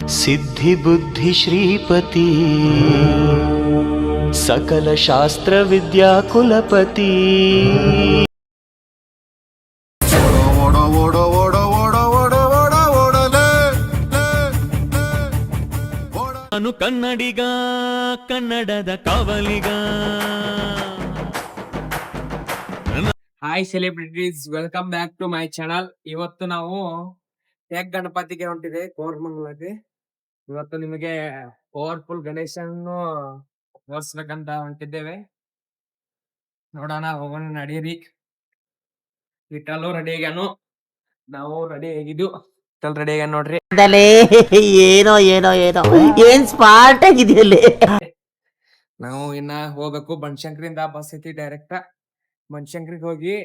सिद्धि बुद्धि श्रीपति सकल शास्त्र विद्या कुलपति ನಾನು ಕನ್ನಡಿಗ ಕನ್ನಡದ ಕಾವಲಿಗ. Hi celebrities, welcome back to my channel. ಇವತ್ತು ನಾವು ಟೆಕ್ ಗಣಪತಿಗೆ ಹೊಂಟಿದೆ ಕೋರಮಂಗಲಕ್ಕೆ. ಇವತ್ತು ನಿಮಗೆ ಪವರ್ಫುಲ್ ಗಣೇಶನ್ನು ತೋರಿಸ್ಬೇಕಂತ ಹೊಂಟಿದ್ದೇವೆ. ನೋಡೋಣ, ಹೋಗೋಣ, ನಡೀರಿ. ವಿಠಲು ರೆಡಿ ಆಗ್ಯಾನು, ನಾವು ರೆಡಿ ಆಗಿದ್ದು. ವಿಠಲ್ ರೆಡಿ ಆಗ್ಯಾನ ನೋಡ್ರಿ. ಏನೋ ಏನೋ ಏನೋ ಏನ್ ಸ್ಮಾರ್ಟ್ ಆಗಿದೆಯಲ್ಲಿ. ನಾವು ಇನ್ನ ಹೋಗ್ಬೇಕು. ಬನಶಂಕರಿಂದ ಬಸ್ ಐತಿ ಡೈರೆಕ್ಟ್. ಬನಶಂಕರಿಗೆ ಹೋಗಿ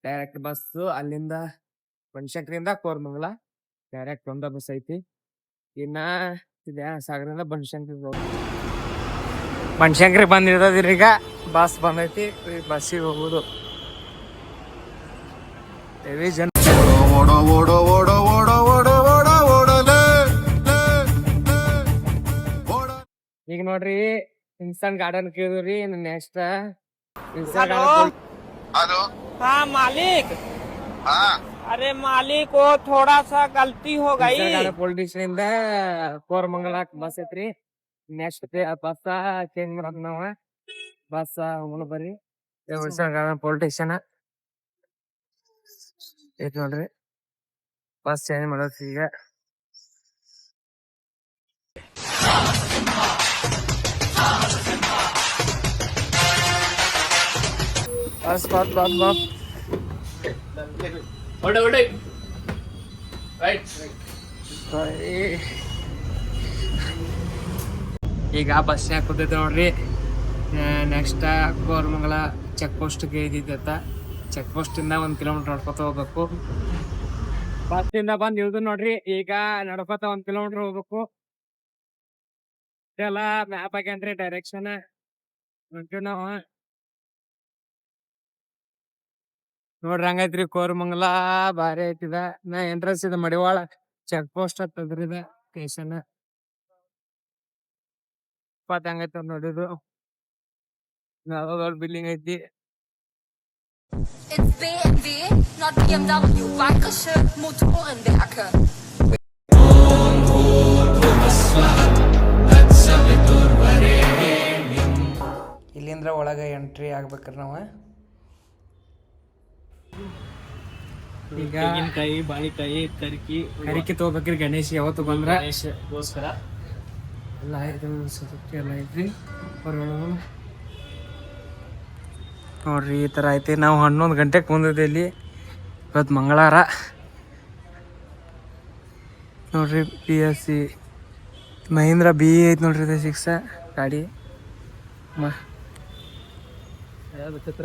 ಡೈರೆಕ್ಟ್ ಬಸ್, ಅಲ್ಲಿಂದ ಬನಶಂಕರಿಂದ ಕೋರಮಂಗಲ ಡೈರೆಕ್ಟ್ ಒಂದ ಬಸ್ ಐತಿ. ಇನ್ನ ಸಾಗರದಿಂದ ಬನಶಂಕರಿಗೆ ಹೋಗಿ ಬನಶಂಕರಿಗೆ ಬಂದಿರೋದ್ರಿ. ಈಗ ಬಸ್ ಬಂದೈತಿ, ಬಸ್ಸಿಗೆ ಹೋಗುದು. ಹೆವಿ ಜನ. ಈಗ ನೋಡ್ರಿ, ಇನ್ಸ್ಟಾನ್ ಗಾರ್ಡನ್ ಕೇಳಿದ್ರಿ. ನೆಕ್ಸ್ಟ್ इन्स्टान हेलो। हाँ मालिक। हाँ अरे मालिक, वो थोड़ा सा गलती हो गई। ಪೊಲೀಸ್ ಸ್ಟೇಷನ್ ಇಂದ ಕೋರಮಂಗಲಕ್ಕೆ ಬಸ್ ಐತ್ರಿ. ನೆಕ್ಸ್ಟ್ ಬಸ್ ಚೇಂಜ್ ಮಾಡಕ್ ನಾವ ಬಸ್ ಹೋಗೋಣ ಬರ್ರಿ. ಪೊಲೀಸ್ ಸ್ಟೇಷನ್ ಐತಿ ನೋಡ್ರಿ. ಬಸ್ ಚೇಂಜ್ ಮಾಡೋದು ಈಗ. बस बात बात बात ಈಗ ಬಸ್ನ್ಯಾಗ ಕೂತೈತೆ ನೋಡ್ರಿ. ನೆಕ್ಸ್ಟ್ ಕೋರಮಂಗಲ ಚೆಕ್ ಪೋಸ್ಟ್ಗೆ ಇದ್ದಿತ್ತ. ಚೆಕ್ ಪೋಸ್ಟ್ ಇಂದ 1 ಕಿಲೋಮೀಟರ್ ನಡ್ಕೊತ ಹೋಗ್ಬೇಕು. ಬಸ್ಸಿಂದ ಬಂದ್ ಇಳ್ದು ನೋಡ್ರಿ. ಈಗ ನಡ್ಕೊತ 1 ಕಿಲೋಮೀಟರ್ ಹೋಗ್ಬೇಕು. ಎಲ್ಲ ಮ್ಯಾಪ್ ಹಾಕ್ಯಾನ್ರಿ, ಡೈರೆಕ್ಷನ್ ಹೊಂಟಿವ್ ನಾವ. ನೋಡ್ರಿ, ಹಂಗೈತ್ರಿ ಕೋರಮಂಗಲ. ಬಾರಿ ಐತಿದ. ನಾ ಎಂಟ್ರೆನ್ಸ್ ಇದೆ ಮಡಿವಾಳ ಚೆಕ್ ಪೋಸ್ಟ್ ಹತ್ತದ್ರಿ. ಇದ ಸ್ಟೇಷನ್ ಹಂಗೈತ ನೋಡಿದ್ರು. ದೊಡ್ಡ ಬಿಲ್ಡಿಂಗ್ ಐತಿ. It's BMW, not BMW, bayerische Motorenwerke. ಇಲ್ಲಿಂದ್ರ ಒಳಗೆ ಎಂಟ್ರಿ ಆಗ್ಬೇಕ್ರಿ ನಾವ. ಈಗ ತೆಂಗಿನಕಾಯಿ, ಬಾಳಿಕಾಯಿ, ಕರಿಕೆ ತಗೋಬೇಕ್ರಿ. ಗಣೇಶ್ ಯಾವತ್ತು ಬಂದ್ರ ಗೋಸ್ಕರ ಎಲ್ಲ ಐತಿ. ಎಲ್ಲ ಐತ್ರಿ ನೋಡ್ರಿ. ಈ ಥರ ಐತಿ. ನಾವು 11 ಗಂಟೆಗೆ ಬಂದಿದ್ದೆ ಇಲ್ಲಿ. ಇವತ್ತು ಮಂಗಳವಾರ ನೋಡ್ರಿ. PSC ಮಹೀಂದ್ರ BE ಐತಿ ನೋಡ್ರಿ. ಇದು 6 ಗಾಡಿ. ಚಿತ್ರ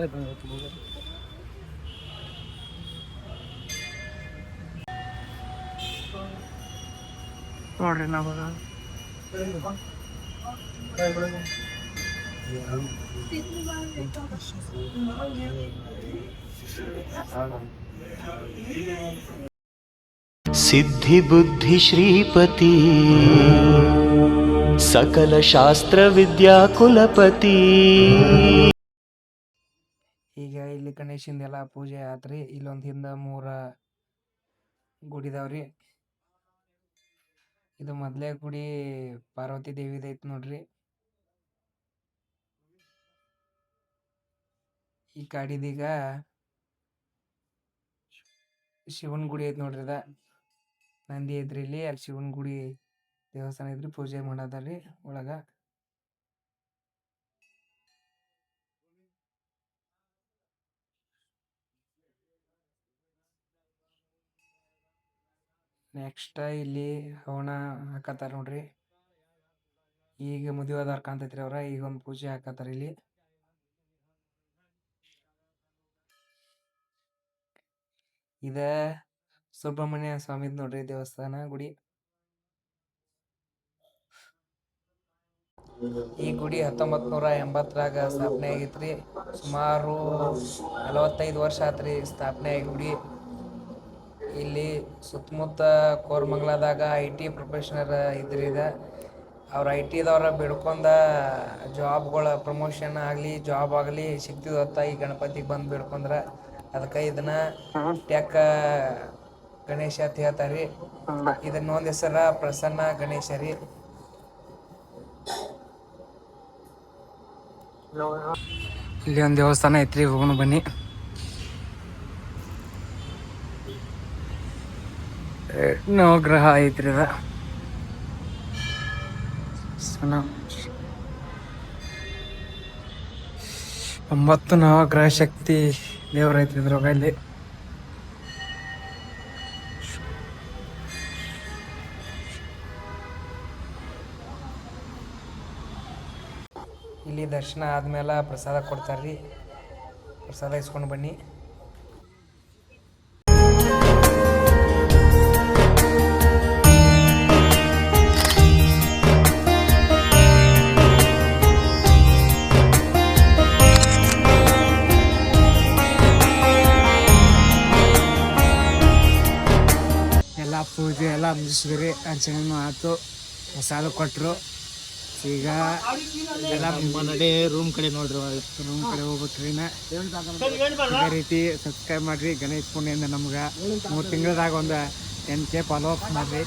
ನೋಡ್ರಿ. ನಾವು सिद्धि बुद्धि श्रीपति सकल शास्त्र विद्या कुलपति. ಈಗ ಇಲ್ಲಿ ಗಣೇಶಿಂದೆಲ್ಲ ಪೂಜೆ ಆತ್ರಿ. ಇಲ್ಲೊಂದು ಹಿಂದ 3 ಗುಡಿದಾವ್ರಿ. ಇದು ಮೊದ್ಲೇ ಗುಡಿ ಪಾರ್ವತಿ ದೇವಿದ ಐತಿ ನೋಡ್ರಿ. ಈ ಕಾಡಿದೀಗ ಶಿವನ್ ಗುಡಿ ಐತಿ ನೋಡ್ರಿ. ಇದ ನಂದಿ ಐತ್ರಿ ಇಲ್ಲಿ. ಅಲ್ಲಿ ಶಿವನ್ ಗುಡಿ ದೇವಸ್ಥಾನ ಐತ್ರಿ. ಪೂಜೆ ಮಾಡದಾರಿ ಒಳಗ. ನೆಕ್ಸ್ಟ್ ಇಲ್ಲಿ ಹವನ ಹಾಕತ್ತಾರ ನೋಡ್ರಿ. ಈಗ ಮದುವೆದಾರ ಕಾಣ್ತೈತ್ರಿ ಅವ್ರ. ಈಗ ಒಂದು ಪೂಜೆ ಹಾಕತ್ತಾರ ಇಲ್ಲಿ. ಇದ ಸುಬ್ರಹ್ಮಣ್ಯ ಸ್ವಾಮಿದ್ ನೋಡ್ರಿ ದೇವಸ್ಥಾನ ಗುಡಿ. ಈ ಗುಡಿ 1980ರಾಗ ಸ್ಥಾಪನೆ ಆಗೈತ್ರಿ. ಸುಮಾರು 45 ವರ್ಷ ಆತ್ರಿ ಸ್ಥಾಪನೆ ಆಗಿ ಗುಡಿ. ಇಲ್ಲಿ ಸುತ್ತಮುತ್ತ ಕೋರಮಂಗಲದಾಗ IT ಪ್ರೊಫೆಷನರ್ ಇದ್ರಿದೆ. ಅವ್ರ ITದವ್ರ ಬಿಡ್ಕೊಂಡ ಜಾಬ್ಗಳ ಪ್ರಮೋಷನ್ ಆಗಲಿ ಜಾಬ್ ಆಗಲಿ ಸಿಗ್ತಿದತ್ತ ಈ ಗಣಪತಿಗೆ ಬಂದು ಬಿಡ್ಕೊಂಡ್ರೆ. ಅದಕ್ಕೆ ಇದನ್ನ ಟ್ಯಾಕ್ ಗಣೇಶ ಅಂತ ಹೇಳ್ತಾರೆ. ಇದನ್ನ ಒಂದು ಹೆಸರ ಪ್ರಸನ್ನ ಗಣೇಶ ರೀ. ಇಲ್ಲಿ ಒಂದು ದೇವಸ್ಥಾನ ಐತ್ರಿ, ಹೋಗೋಣ ಬನ್ನಿ. ನವಗ್ರಹ ಐತ್ರಿ ಅದ. 9 ನವಗ್ರಹ ಶಕ್ತಿ ದೇವ್ರ ಐತ್ರಿ ಇದ್ರೊಳಗ. ಇಲ್ಲಿ ದರ್ಶನ ಆದ್ಮೇಲೆ ಪ್ರಸಾದ ಕೊಡ್ತಾರ್ರಿ, ಪ್ರಸಾದ ಇಸ್ಕೊಂಡು ಬನ್ನಿ. ಎಲ್ಲ ಪೂಜೆ ಎಲ್ಲ ಮುಗಿಸಿದ್ರಿ, ಅರ್ಚನೆನೂ ಆಯ್ತು, ಪ್ರಸಾದ ಕೊಟ್ಟರು. ಈಗ ಎಲ್ಲ ನಡೆ ರೂಮ್ ಕಡೆ ನೋಡ್ರಿ, ರೂಮ್ ಕಡೆ ಹೋಗ್ಬೇಕ್ರಿ. ಇದೇ ರೀತಿ ಸಬ್ಸ್ಕ್ರೈಬ್ ಮಾಡ್ರಿ. ಗಣೇಶ್ ಪುಣ್ಯಿಂದ ನಮ್ಗೆ 3 ತಿಂಗಳದಾಗ ಒಂದು 10K ಫಾಲೋ ಅಪ್ ಮಾಡ್ರಿ.